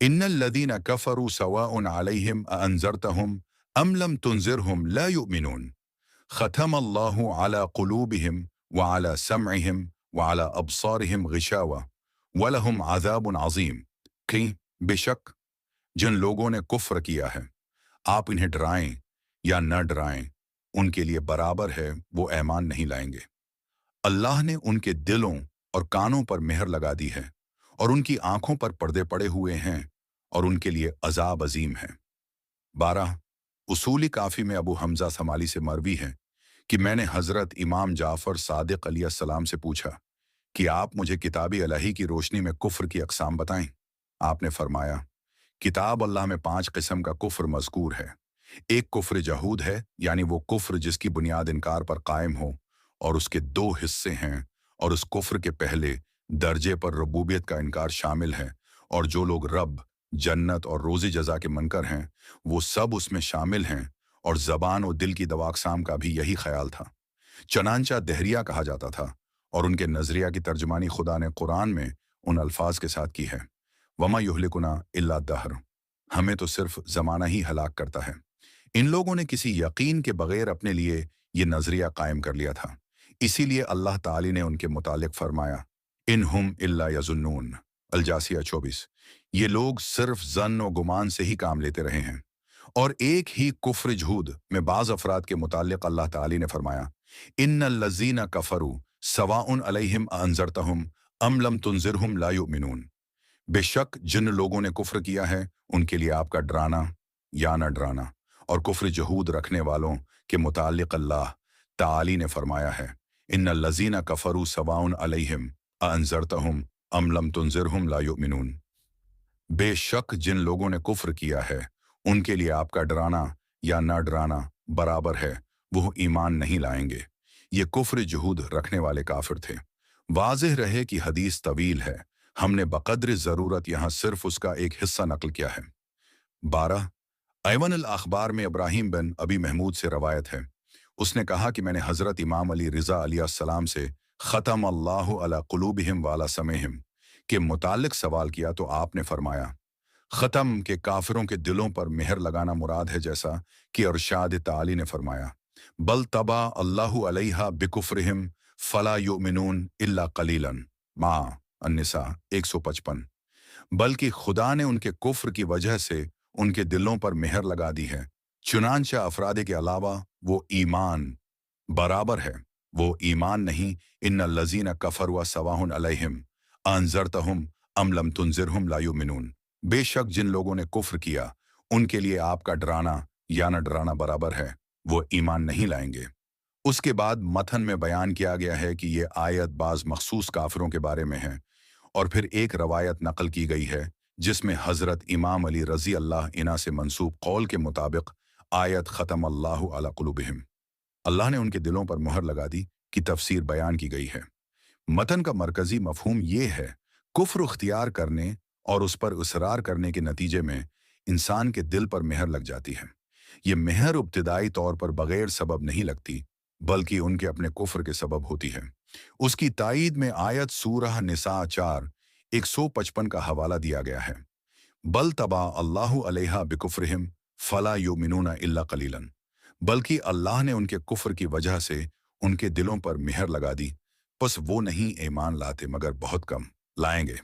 इन्नल लदीना कफरू सवाउन अलैहिम अअंज़रतहुम अम lump तुनज़िरहुम ला युमिनून ख़तम अल्लाहु अला क़ुलूबिहिम व अला समइहिम व अला अब्सारिहिम ग़िशावा व लहुम अज़ाबुन अज़ीम। कि बेशक जिन लोगों ने कुफ्र किया है, आप इन्हें डराएं या न डराएं, उनके लिए बराबर है, वो ईमान नहीं लाएंगे। अल्लाह ने उनके दिलों और कानों पर मेहर लगा दी है और उनकी आंखों पर पर्दे पड़े हुए हैं और उनके लिए अजाब अजीम है। 12 उसूली काफ़ी में अबू हमजा समाली से मरवी है कि मैंने हज़रत इमाम जाफ़र सादिक अलैहिस्सलाम से पूछा कि आप मुझे किताब इलाही की रोशनी में कुफ्र की अक़साम बताएं। आपने फरमाया, किताब अल्लाह में 5 किस्म का कुफ्र मज़कूर है। एक कुफ्र जहूद है, यानी वो कुफ्र जिसकी बुनियाद इनकार पर कायम हो, और उसके 2 हिस्से हैं, और उस कुफ्र के पहले दर्जे पर रबूबियत का इनकार शामिल है, और जो लोग रब, जन्नत और रोज़ी जज़ा के मुनकर हैं, वो सब उसमें शामिल हैं, और ज़बान और दिल की दवा अक़साम का भी यही ख्याल था। चनांचा दहरिया कहा जाता था, और उनके नज़रिया की तर्जुमानी खुदा ने कुरान में उन अल्फाज के साथ की है, वमा युहलिकुना इल्ला दहर, हमें तो सिर्फ ज़माना ही हलाक करता है। इन लोगों ने किसी यकीन के बगैर अपने लिए ये नज़रिया कायम कर लिया था। इसीलिए अल्लाह ताली ने उनके मुतालिक फरमाया, इन हुम इल्ला यज़ुन्नून, अल-जासिया 24, ये लोग सिर्फ ज़न और गुमान से ही काम लेते रहे हैं। और एक ही कुफ्र झूद में बाज़ अफराद के मुतालिक अल्लाह ताली ने फरमाया, इन्नल लज़ीना कफ़रू सवाउन अलैहिम अअंज़रतहुम अम लम तुनज़िरहुम ला युमिनून। बेशक जिन लोगों ने कुफ्र किया है, उनके लिए आपका डराना या न डराना। और कुफ्र जहूद रखने वालों के मुतालिक अल्लाह ताली ने फरमाया है, इन्नल लज़ीना कफ़रू सवाउन अलैहिम अअंज़रतहुम अम लम तुनज़िरहुम ला युमिनून। बेशक जिन लोगों ने कुफ्र किया है, उनके लिए आपका डराना या न डराना बराबर है, वो ईमान नहीं लाएंगे। ये कुफ्र जुहूद रखने वाले काफिर थे। वाज़ेह रहे कि हदीस तवील है, हमने बक़द्र ज़रूरत यहाँ सिर्फ उसका एक हिस्सा नकल किया है। 12 ऐवन अल अखबार में इब्राहिम बिन अबी महमूद से रवायत है, उसने कहा कि मैंने हज़रत इमाम अली रिज़ा अलैहिस्सलाम से ख़तम अल्लाहु अला क़ुलूबिहिम व अला समइहिम के मुतालिक सवाल किया, तो आपने फरमाया, ख़त्म के काफिरों के दिलों पर मेहर लगाना मुराद है, जैसा कि अरशाद ताली ने फरमाया, बल तबा अल्लाहु अलैहा बिकुफ्रिहिम फला युमिनून इल्ला कलीलन, मा अन्निसा 155। बल्कि खुदा ने उनके कुफ्र की वजह से उनके दिलों पर मेहर लगा दी है, चुनांचा अफराद के अलावा वो ईमान बराबर है, वो ईमान नहीं। इन्नल लज़ीना कफ़रू सवाउन अलैहिम अअंज़रतहुम अम लम तुनज़िरहुम ला युमिनून। बेशक जिन लोगों ने कुफ्र किया, उनके लिए आपका डराना या न डराना बराबर है, वो ईमान नहीं लाएंगे। उसके बाद मतन में बयान किया गया है कि ये आयत बाज़ मखसूस काफिरों के बारे में है, और फिर एक रवायत नकल की गई है जिसमें हज़रत इमाम अली रज़ी अल्लाह इना से मंसूब कौल के मुताबिक आयत ख़तम अल्लाहु अला क़ुलूबिहिम, अल्लाह ने उनके दिलों पर मुहर लगा दी, की तफसीर बयान की गई है। मतन का मरकजी मफहूम ये है, कुफ्र इख्तियार करने और उस पर इसरार करने के नतीजे में इंसान के दिल पर मेहर लग जाती है। ये मेहर इब्तिदाई तौर पर बगैर सबब नहीं लगती, बल्कि उनके अपने कुफ्र के सबब होती है। उसकी तायीद में आयत सूरह निसा 4 155 का हवाला दिया गया है, बल तबा अल्लाहु अलैहा बिकुफ्रिहिम फला युमिनूना इल्ला कलीलन। बल्कि अल्लाह ने उनके कुफ्र की वजह से उनके दिलों पर मेहर लगा दी, बस वो नहीं ईमान लाते मगर बहुत कम लाएंगे।